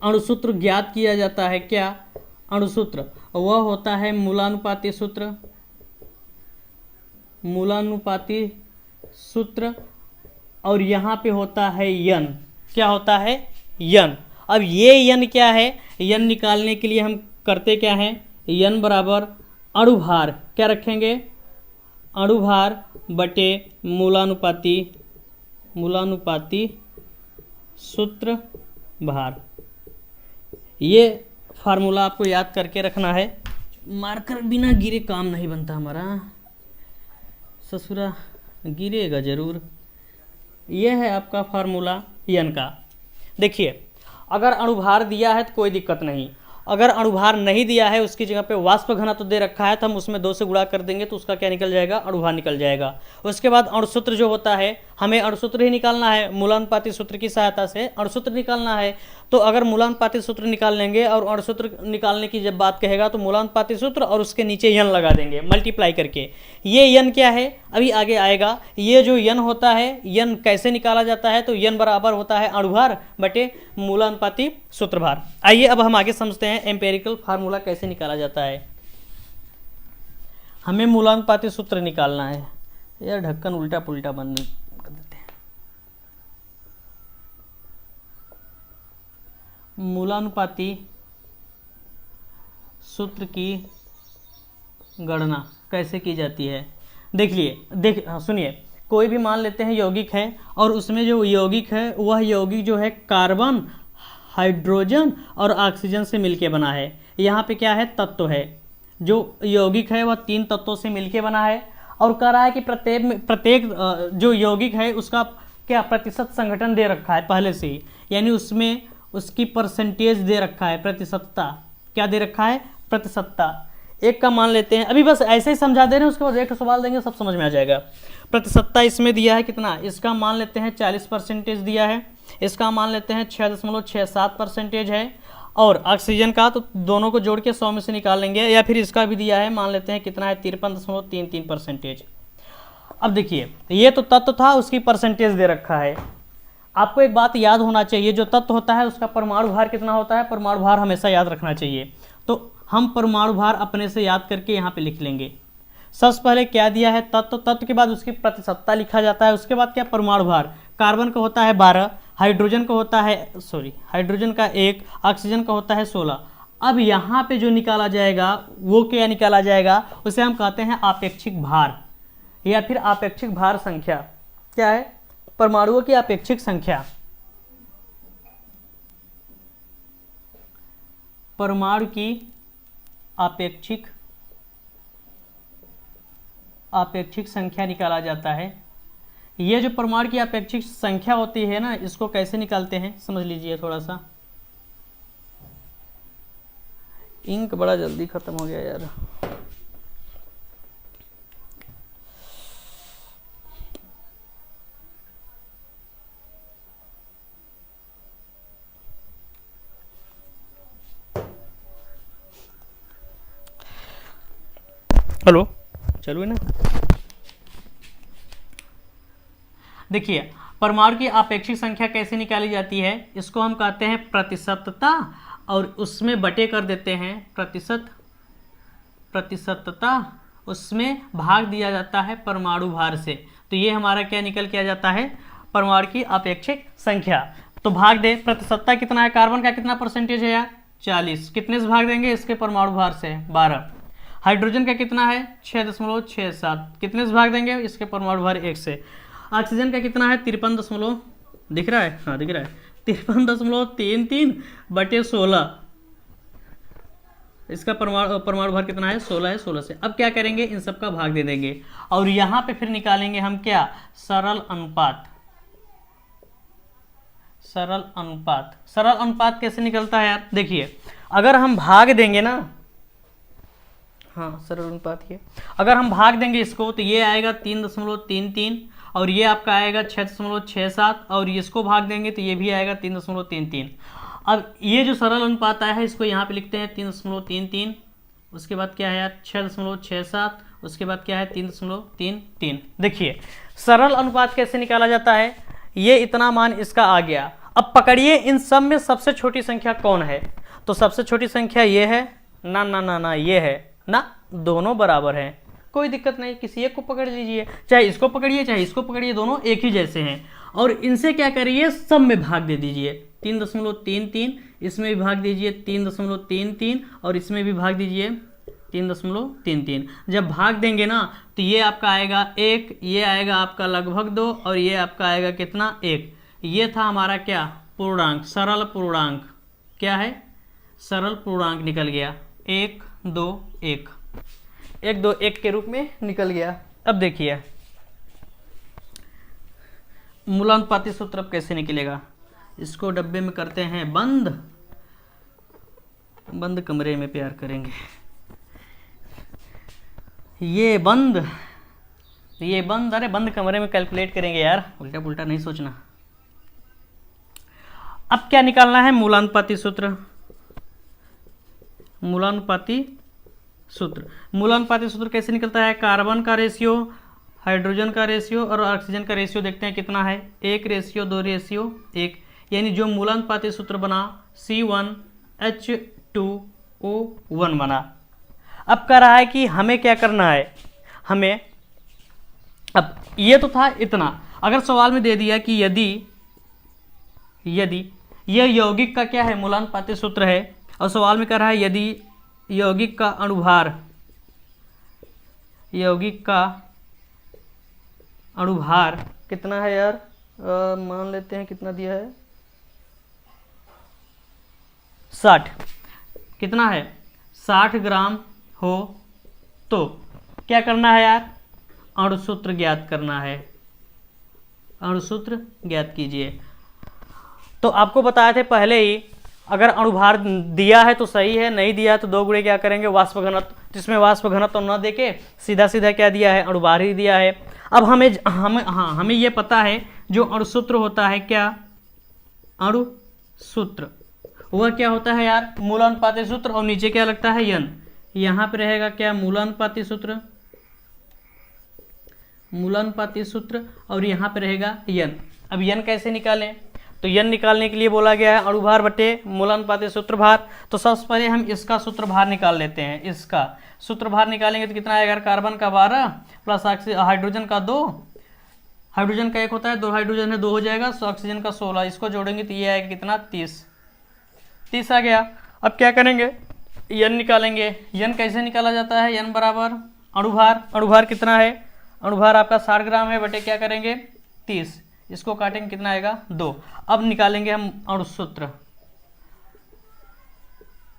अणुसूत्र ज्ञात किया जाता है, क्या अणुसूत्र, वह होता है मूलानुपाती सूत्र, मूलानुपाती सूत्र, और यहाँ पे होता है यन, क्या होता है यन। अब ये यन क्या है, यन निकालने के लिए हम करते क्या हैं, यन बराबर अणुभार क्या रखेंगे, अणुभार बटे मूलानुपाती सूत्र भार। ये फार्मूला आपको याद करके रखना है, मार्कर बिना गिरे काम नहीं बनता हमारा, ससुरा गिरेगा जरूर। यह है आपका फार्मूला यन का। देखिए अगर अणुभार दिया है तो कोई दिक्कत नहीं, अगर अणुभार नहीं दिया है उसकी जगह पे वाष्प घनत्व दे रखा है तो हम उसमें 2 से गुणा कर देंगे तो उसका क्या निकल जाएगा, अणुभार निकल जाएगा। उसके बाद अणुसूत्र जो होता है, हमें अणुसूत्र ही निकालना है, मूलानुपाती सूत्र की सहायता से अणुसूत्र निकालना है। तो अगर मूलानुपाती सूत्र निकाल लेंगे और अणुसूत्र निकालने की जब बात कहेगा तो मूलानुपाती सूत्र और उसके नीचे यन लगा देंगे मल्टीप्लाई करके। ये यन क्या है अभी आगे आएगा। ये जो यन होता है, यन कैसे निकाला जाता है, तो यन बराबर होता है अणुभार बटे मूलानुपाती सूत्रभार। आइए अब हम आगे समझते हैं एम्पेरिकल फार्मूला कैसे निकाला जाता है। हमें मूलानुपाती सूत्र निकालना है, यार ढक्कन उल्टा पुल्टा बंद कर देते हैं। मूलानुपाती सूत्र की गणना कैसे की जाती है, सुनिए, कोई भी मान लेते हैं यौगिक है और उसमें जो यौगिक है वह यौगिक जो है कार्बन, हाइड्रोजन और ऑक्सीजन से मिलके बना है। यहाँ पे क्या है, तत्व है, जो यौगिक है वह 3 तत्वों से मिलके बना है। और कह रहा है कि प्रत्येक जो यौगिक है उसका क्या प्रतिशत संघटन दे रखा है पहले से ही, यानी उसमें उसकी परसेंटेज दे रखा है, प्रतिशतता क्या दे रखा है, प्रतिशतता। एक का मान लेते हैं, अभी बस ऐसे ही समझा दे रहे हैं, उसके बाद एक सवाल देंगे सब समझ में आ जाएगा। प्रतिशतता इसमें दिया है कितना, इसका मान लेते हैं 40% दिया है, इसका मान लेते हैं 6.67% है, और ऑक्सीजन का, तो दोनों को जोड़ के 100 में से निकाल लेंगे, या फिर इसका भी दिया है, मान लेते हैं कितना है 53.33%। अब देखिए ये तो तत्व था, उसकी परसेंटेज दे रखा है। आपको एक बात याद होना चाहिए, जो तत्व होता है उसका परमाणु भार कितना होता है, परमाणु भार हमेशा याद रखना चाहिए। तो हम परमाणु भार अपने से याद करके यहाँ पे लिख लेंगे। सबसे पहले क्या दिया है, तत्व, तत्व के बाद उसकी प्रतिशतता लिखा जाता है, उसके बाद क्या, परमाणु भार। कार्बन का होता है 12, हाइड्रोजन का होता है हाइड्रोजन का 1, ऑक्सीजन का होता है 16। अब यहाँ पे जो निकाला जाएगा वो क्या निकाला जाएगा, उसे हम कहते हैं आपेक्षिक भार, या फिर आपेक्षिक भार संख्या। क्या है, परमाणुओं की आपेक्षिक संख्या। परमाणु की आपेक्षिक संख्या निकाला जाता है। ये जो परमाणु की आपेक्षिक संख्या होती है ना, इसको कैसे निकालते हैं समझ लीजिए थोड़ा सा। इंक बड़ा जल्दी खत्म हो गया यार। हेलो, चलो ना। देखिए परमाणु की आपेक्षिक संख्या कैसे निकाली जाती है, इसको हम कहते हैं प्रतिशतता, और उसमें बटे कर देते हैं प्रतिशतता, उसमें भाग दिया जाता है परमाणु भार से। तो ये हमारा क्या निकल के आ जाता है, परमाणु की आपेक्षिक संख्या। तो भाग दे, प्रतिशतता कितना है, कार्बन का कितना परसेंटेज है यार 40, कितने से भाग देंगे, इसके परमाणु भार से 12। हाइड्रोजन का कितना है 6.67, कितने से भाग देंगे, इसके परमाणु भार 1 से। ऑक्सीजन का कितना है 53 दिख रहा है, हाँ दिख रहा है 53.33 बटे 16, इसका परमाणु भार कितना है 16 है, 16 से। अब क्या करेंगे, इन सब का भाग दे देंगे, और यहाँ पे फिर निकालेंगे हम क्या, सरल अनुपात। सरल अनुपात कैसे निकलता है यार, देखिए अगर हम भाग देंगे ना, हाँ सरल अनुपात ये, अगर हम भाग देंगे इसको तो ये आएगा 3.33, और ये आपका आएगा 6.67, और इसको भाग देंगे तो ये भी आएगा 3.33। अब ये जो सरल अनुपात आया है इसको यहाँ पे लिखते हैं 3.33, उसके बाद क्या है यार 6.67, उसके बाद क्या है 3.33। देखिए सरल अनुपात कैसे निकाला जाता है, ये इतना मान इसका आ गया। अब पकड़िए इन सब में सबसे छोटी संख्या कौन है, तो सबसे छोटी संख्या ये है ना, ना ना ना ये है ना, दोनों बराबर हैं, कोई दिक्कत नहीं, किसी एक को पकड़ लीजिए, चाहे इसको पकड़िए चाहे इसको पकड़िए, दोनों एक ही जैसे हैं। और इनसे क्या करिए, सब में भाग दे दीजिए, 3.33, इसमें भी भाग दीजिए 3.33, और इसमें भी भाग दीजिए 3.33। जब भाग देंगे ना तो ये आपका आएगा 1, ये आएगा आपका लगभग 2, और ये आपका आएगा कितना 1। ये था हमारा क्या, पूर्णांक, सरल पूर्णांक। क्या है, सरल पूर्णांक निकल गया, 1 2 1, 1 2 1 के रूप में निकल गया। अब देखिए मूलानुपाती सूत्र अब कैसे निकलेगा, इसको डब्बे में करते हैं बंद, बंद कमरे में प्यार करेंगे, ये बंद, अरे बंद कमरे में कैलकुलेट करेंगे यार, उल्टा पुल्टा नहीं सोचना। अब क्या निकालना है, मूलानुपाती सूत्र। मूलानुपाती सूत्र कैसे निकलता है, कार्बन का रेशियो, हाइड्रोजन का रेशियो और ऑक्सीजन का रेशियो देखते हैं कितना है, 1:2:1, यानी जो मूलानुपाती सूत्र बना C1H2O1 बना। अब कह रहा है कि हमें क्या करना है, हमें, अब ये तो था इतना, अगर सवाल में दे दिया कि यदि यह यौगिक का क्या है, मूलानुपाती सूत्र है, और सवाल में कह रहा है यदि यौगिक का अणुभार कितना है यार, मान लेते हैं कितना दिया है 60, कितना है 60 ग्राम हो, तो क्या करना है यार, अणुसूत्र ज्ञात करना है, अणुसूत्र ज्ञात कीजिए। तो आपको बताए थे पहले ही, अगर अणुभार दिया है तो सही है, नहीं दिया है तो 2 गुणे क्या करेंगे वाष्प घनत्व, जिसमें वाष्प घनत्व न देके सीधा सीधा क्या दिया है, अणुभार ही दिया है। अब हमें ये पता है जो अणुसूत्र होता है, क्या अणुसूत्र, वह क्या होता है यार, मूलानुपाती सूत्र, और नीचे क्या लगता है, यन। यहाँ पे रहेगा क्या, मूलानुपाती सूत्र, मूलानुपाती सूत्र, और यहाँ पे रहेगा यन। अब यन कैसे निकालें, तो यन निकालने के लिए बोला गया है अणुभार बटे मूलानुपाती सूत्र भार। तो सबसे पहले हम इसका सूत्र भार निकाल लेते हैं। इसका सूत्र भार निकालेंगे तो कितना आएगा, कार्बन का 12 प्लस हाइड्रोजन का 2, हाइड्रोजन का 1 होता है, 2 हाइड्रोजन है 2 हो जाएगा, ऑक्सीजन का 16, इसको जोड़ेंगे तो ये आएगा कितना, 30 आ गया। अब क्या करेंगे, यन निकालेंगे। यन कैसे निकाला जाता है, यन बराबर अणुभार, अणुभार कितना है, अणुभार आपका 60 ग्राम है बटे क्या करेंगे 30, इसको काटेंगे कितना आएगा 2। अब निकालेंगे हम अणुसूत्र,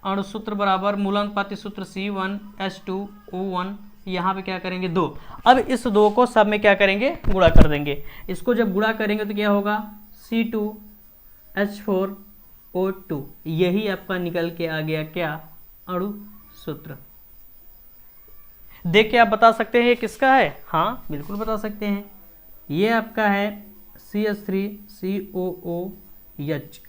अणुसूत्र बराबर मूलानुपाती सूत्र C1H2O1, यहाँ पे क्या करेंगे 2। अब इस 2 को सब में क्या करेंगे, गुणा कर देंगे। इसको जब गुणा करेंगे तो क्या होगा, C2H4O2, यही आपका निकल के आ गया क्या, अणुसूत्र। देख के आप बता सकते हैं ये किसका है, हाँ बिल्कुल बता सकते हैं, ये आपका है CH3COOH,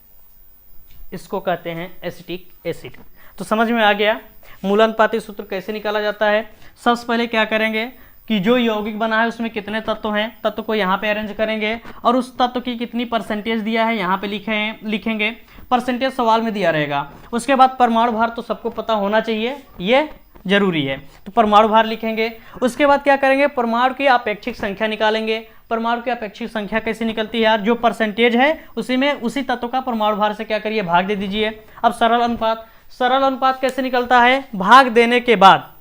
इसको कहते हैं एसिटिक एसिड। तो समझ में आ गया मूलानुपाती सूत्र कैसे निकाला जाता है। सबसे पहले क्या करेंगे कि जो यौगिक बना है उसमें कितने तत्व हैं, तत्व को यहाँ पे अरेंज करेंगे और उस तत्व की कितनी परसेंटेज दिया है यहाँ पे लिखेंगे, परसेंटेज सवाल में दिया रहेगा। उसके बाद परमाणु भार तो सबको पता होना चाहिए, ये जरूरी है, तो परमाणु भार लिखेंगे। उसके बाद क्या करेंगे, परमाणु की अपेक्षिक संख्या निकालेंगे। परमाणु की अपेक्षिक संख्या कैसे निकलती है यार, जो परसेंटेज है उसी में उसी तत्व का परमाणु भार से क्या करिए, भाग दे दीजिए। अब सरल अनुपात, सरल अनुपात कैसे निकलता है, भाग देने के बाद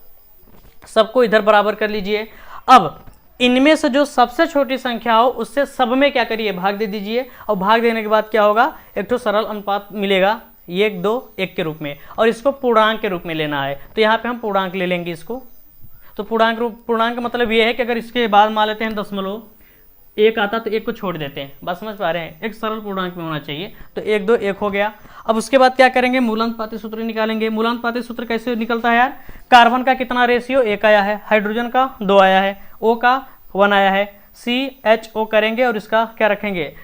सबको इधर बराबर कर लीजिए। अब इनमें से जो सबसे छोटी संख्या हो उससे सब में क्या करिए, भाग दे दीजिए, और भाग देने के बाद क्या होगा, एक तो सरल अनुपात मिलेगा 1 2 1 के रूप में, और इसको पूर्णांक के रूप में लेना है। तो यहाँ पे हम पूर्णांक ले लेंगे इसको। तो पूर्णांक मतलब ये है कि अगर इसके बाद मान लेते हैं दशमलव 1 आता तो 1 को छोड़ देते हैं, बस समझ पा रहे हैं, एक सरल पूर्णांक में होना चाहिए। तो 1 2 1 हो गया। अब उसके बाद क्या करेंगे, मूलानुपाती सूत्र निकालेंगे। मूलानुपाती सूत्र कैसे निकलता है यार, कार्बन का कितना रेशियो 1 आया है, हाइड्रोजन का 2 आया है, O का 1 आया है, CHO करेंगे और इसका क्या रखेंगे,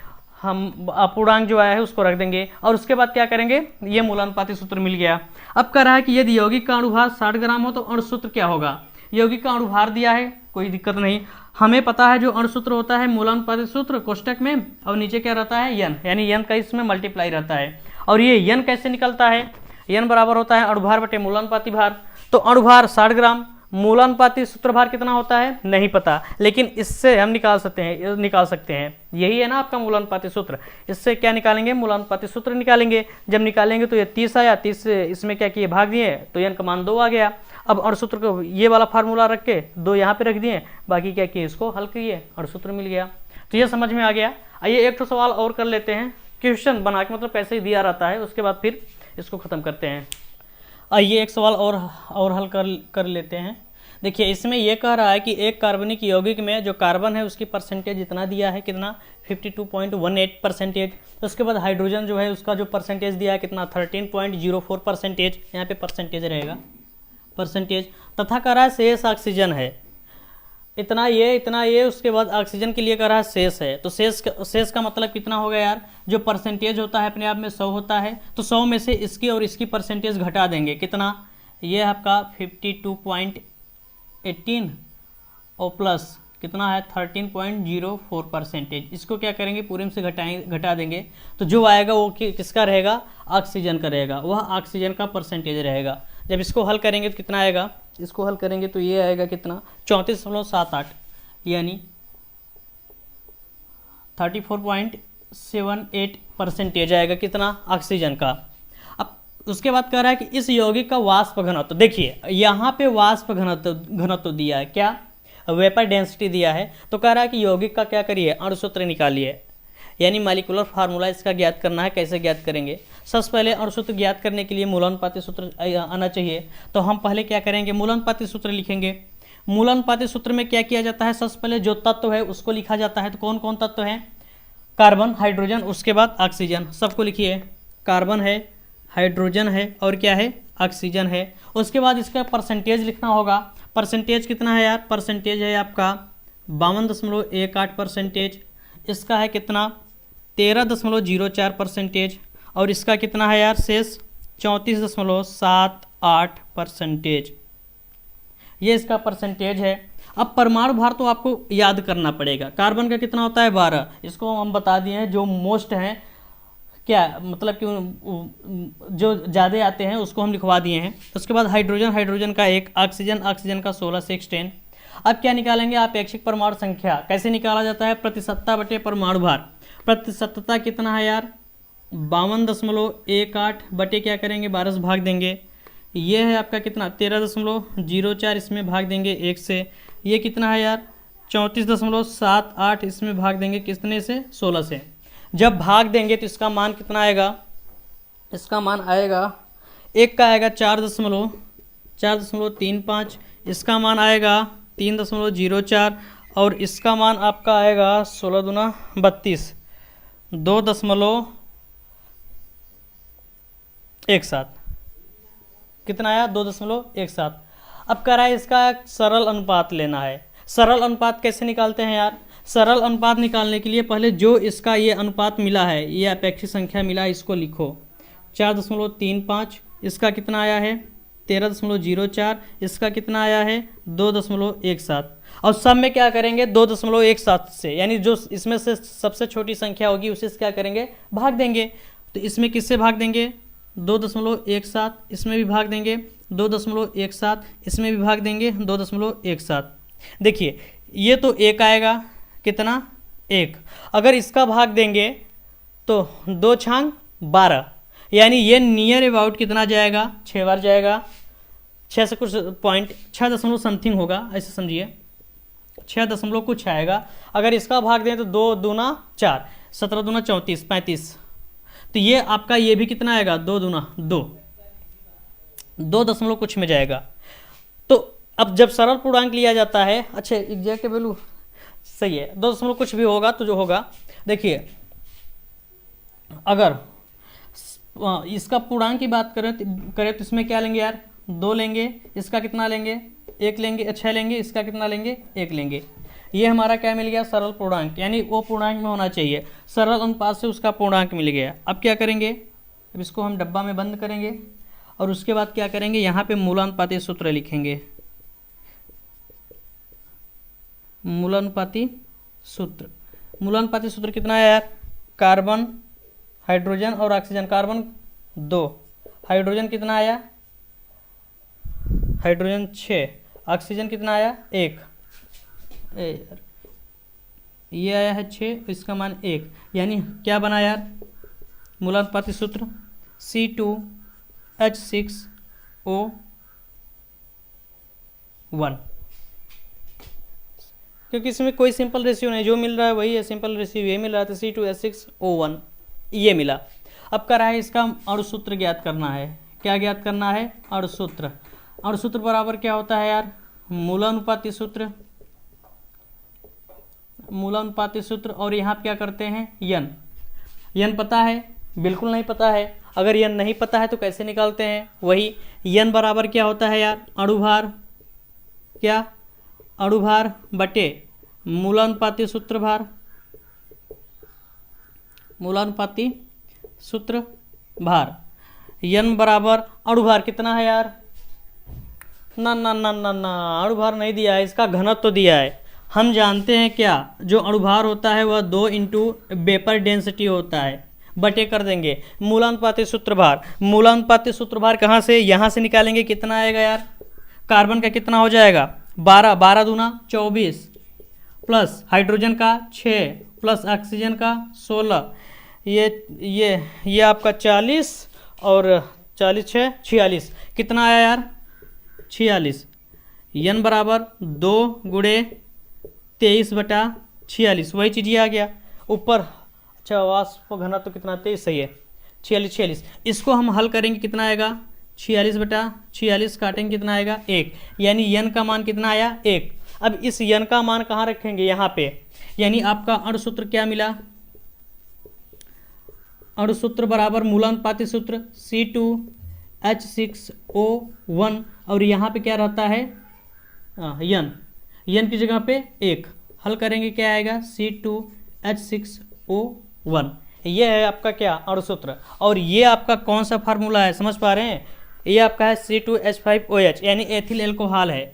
हम पूर्णांक जो आया है उसको रख देंगे। और उसके बाद क्या करेंगे, ये मूलानुपाती सूत्र मिल गया। अब कह रहा है कि यदि यौगिक का अणुभार 60 ग्राम हो तो अणुसूत्र क्या होगा। यौगिक का अणुभार दिया है, कोई दिक्कत नहीं, हमें पता है जो अणुसूत्र होता है मूलानुपाती सूत्र कोष्टक में, और नीचे क्या रहता है यन, यानी यन का इसमें मल्टीप्लाई रहता है। और ये यन कैसे निकलता है, यन बराबर होता है अणुभार बटे मूलानुपाती भार। तो अणुभार 60 ग्राम, मूलानुपाती सूत्र भार कितना होता है नहीं पता, लेकिन इससे हम निकाल सकते हैं, यही है ना आपका मूलानुपाती सूत्र। इससे क्या निकालेंगे, मूलानुपाती सूत्र निकालेंगे। जब निकालेंगे तो ये 30 आया, 30 से इसमें क्या किए, भाग दिए, तो यन का मान 2 आ गया। अब अणुसूत्र को ये वाला फार्मूला रख के 2 यहाँ पे रख दिए, बाकी क्या किए, इसको हल किए, अणुसूत्र मिल गया। तो ये समझ में आ गया। आइए एक सवाल और कर लेते हैं, क्वेश्चन बना के, मतलब कैसे ही दिया रहता है, उसके बाद फिर इसको ख़त्म करते हैं। आइए एक सवाल और हल कर लेते हैं। देखिए इसमें यह कह रहा है कि एक कार्बनिक यौगिक में जो कार्बन है उसकी परसेंटेज इतना दिया है, कितना 52.18%। तो उसके बाद हाइड्रोजन जो है उसका जो परसेंटेज दिया है कितना 13.04%, यहाँ पे परसेंटेज रहेगा, परसेंटेज। तथा कह रहा है शेष ऑक्सीजन है, इतना ये, उसके बाद ऑक्सीजन के लिए कह रहा है शेष है। तो शेष का मतलब कितना होगा यार, जो परसेंटेज होता है अपने आप में 100 होता है, तो 100 में से इसकी और इसकी परसेंटेज घटा देंगे, कितना, ये आपका 52.18 और प्लस कितना है 13.04%। इसको क्या करेंगे, पूरे में से घटा देंगे, तो जो आएगा वो किसका रहेगा, ऑक्सीजन का रहेगा, वह ऑक्सीजन का परसेंटेज रहेगा। जब इसको हल करेंगे तो कितना आएगा, इसको हल करेंगे तो ये आएगा कितना 34.78, यानी 34.78% आएगा कितना, ऑक्सीजन का। अब उसके बाद कह रहा है कि इस यौगिक का वाष्प घनत्व, देखिए यहाँ पे वाष्प घनत्व दिया है, क्या, वेपर डेंसिटी दिया है। तो कह रहा है कि यौगिक का क्या करिए, अणुसूत्र निकालिए, यानी मॉलिक्यूलर फार्मूला इसका ज्ञात करना है। कैसे ज्ञात करेंगे, सबसे पहले अणुसूत्र ज्ञात करने के लिए मूलानुपाती सूत्र आना चाहिए। तो हम पहले क्या करेंगे, मूलानुपाती सूत्र लिखेंगे। मूलानुपाती सूत्र में क्या किया जाता है, सबसे पहले जो तत्व है उसको लिखा जाता है। तो कौन कौन तत्व है, कार्बन, हाइड्रोजन, उसके बाद ऑक्सीजन, सबको लिखिए। कार्बन है, हाइड्रोजन है, और क्या है, ऑक्सीजन है। उसके बाद इसका परसेंटेज लिखना होगा। परसेंटेज कितना है यार, परसेंटेज है आपका 52.18%। इसका है कितना 13.04%। और इसका कितना है यार शेष 34.78%। ये इसका परसेंटेज है। अब परमाणु भार तो आपको याद करना पड़ेगा। कार्बन का कितना होता है 12, इसको हम बता दिए हैं। जो मोस्ट हैं क्या मतलब कि जो ज़्यादा आते हैं उसको हम लिखवा दिए हैं। उसके बाद हाइड्रोजन, हाइड्रोजन का 1, ऑक्सीजन, ऑक्सीजन का 16 6 10। अब क्या निकालेंगे आप, ऐच्छिक परमाणु संख्या कैसे निकाला जाता है, प्रतिशतता बटे परमाणु भार। प्रतिशतता कितना है यार 52.18 बटे क्या करेंगे 12 से भाग देंगे। ये है आपका कितना 13.04, इसमें भाग देंगे 1 से। ये कितना है यार 34.78, इसमें भाग देंगे कितने से 16 से। जब भाग देंगे तो इसका मान कितना आएगा, इसका मान आएगा एक का आएगा 4.35, इसका मान आएगा 3.04 और इसका मान आपका आएगा 16 दूना 32, 2.17। कितना आया 2.17। अब कह रहा है इसका सरल अनुपात लेना है। सरल अनुपात कैसे निकालते हैं यार, सरल अनुपात निकालने के लिए पहले जो इसका ये अनुपात मिला है, ये अपेक्षित संख्या मिला है, इसको लिखो 4.35, इसका कितना आया है 13.04, इसका कितना आया है 2.17 और सब में क्या करेंगे 2.17 से, यानी जो इसमें से सबसे छोटी संख्या होगी उसे क्या करेंगे भाग देंगे। तो इसमें किससे भाग देंगे 2.17, इसमें भी भाग देंगे 2.17, इसमें भी भाग देंगे 2.17। देखिए ये तो 1 आएगा कितना 1, अगर इसका भाग देंगे तो 2 छांग 12, यानी ये नियर अबाउट कितना जाएगा 6 बार जाएगा, 6 से कुछ पॉइंट 6 दशमलव समथिंग होगा, ऐसे समझिए 6 दशमलव कुछ आएगा। अगर इसका भाग दें तो 2 दूना 4, 17 दूना 34, 35। तो ये आपका ये भी कितना आएगा 2 दूना 2, 2 दशमलव कुछ में जाएगा। तो अब जब सरल पूर्णांक लिया जाता है, अच्छा एग्जैक्ट वैल्यू सही है 2 दशमलव कुछ भी होगा तो जो होगा, देखिए अगर इसका पूर्णांक की बात करें तो इसमें क्या लेंगे यार 2 लेंगे, इसका कितना लेंगे 1 लेंगे, 6 लेंगे, इसका कितना लेंगे 1 लेंगे। ये हमारा क्या मिल गया सरल पूर्णांक, यानी वो पूर्णांक में होना चाहिए, सरल अनुपात से उसका पूर्णांक मिल गया। अब क्या करेंगे, अब इसको हम डब्बा में बंद करेंगे और उसके बाद क्या करेंगे यहाँ पे मूलानुपाती सूत्र लिखेंगे। मूलानुपाती सूत्र, मूलानुपाती सूत्र कितना है यार, कार्बन, हाइड्रोजन और ऑक्सीजन। कार्बन 2, हाइड्रोजन कितना आया, हाइड्रोजन 6, ऑक्सीजन कितना आया 1, ये आया है 6, इसका मान 1, यानी क्या बना यार मूलानुपाती सूत्र C2H6O1, क्योंकि इसमें कोई सिंपल रेशियो नहीं, जो मिल रहा है वही है, सिंपल रेशियो ये मिल रहा था C2H6O1 ये मिला। अब कर रहा है इसका अणुसूत्र ज्ञात करना है। क्या ज्ञात करना है अणुसूत्र। अणुसूत्र बराबर क्या होता है यार मूलानुपाती सूत्र, मूलानुपाती सूत्र। और यहाँ क्या करते हैं यन, यन पता है बिल्कुल नहीं पता है, अगर यन नहीं पता है तो कैसे निकालते हैं वही। यन बराबर क्या होता है यार अणुभार, क्या अणुभार बटे मूलानुपाती सूत्र भार, मूलानुपाती सूत्र भार। यन बराबर अणुभार कितना है यार, ना ना ना ना ना अणुभार नहीं दिया है, इसका घनत्व तो दिया है। हम जानते हैं क्या जो अणुभार होता है वह 2 इंटू वेपर डेंसिटी होता है, बटे कर देंगे मूलानुपाती सूत्र भार। मूलानुपाती सूत्र भार कहाँ से, यहाँ से निकालेंगे, कितना आएगा यार कार्बन का कितना हो जाएगा 12, 12 दूना 24 प्लस हाइड्रोजन का 6 प्लस ऑक्सीजन का 16, ये आपका 40 और 40 6 46, कितना आया यार 46। यन बराबर 2 गुणे 23/46, वही चीज़ ये आ गया ऊपर। अच्छा वाष्प घनत्व तो कितना 23 सही है 46। इसको हम हल करेंगे कितना आएगा 46/46 काटेंगे कितना आएगा 1, यानी यन का मान कितना आया 1। अब इस यन का मान कहाँ रखेंगे यहाँ पे, यानी आपका अणुसूत्र क्या मिला, अणुसूत्र बराबर मूलानुपाती सूत्र C2H6O1 और यहाँ पे क्या रहता है यन, यन की जगह पे 1, हल करेंगे क्या आएगा C2H6O1, ये है आपका क्या, अणुसूत्र। और ये आपका कौन सा फार्मूला है, समझ पा रहे हैं? ये आपका है C2H5OH, यानी एथिल एल्कोहल है,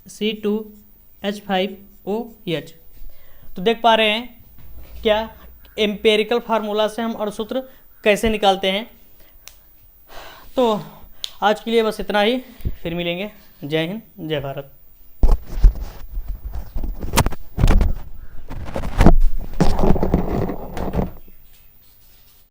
C2H5OH। तो देख पा रहे हैं क्या एम्पेरिकल फार्मूला से हम अणुसूत्र कैसे निकालते हैं। तो आज के लिए बस इतना ही, फिर मिलेंगे। जय हिंद, जय भारत।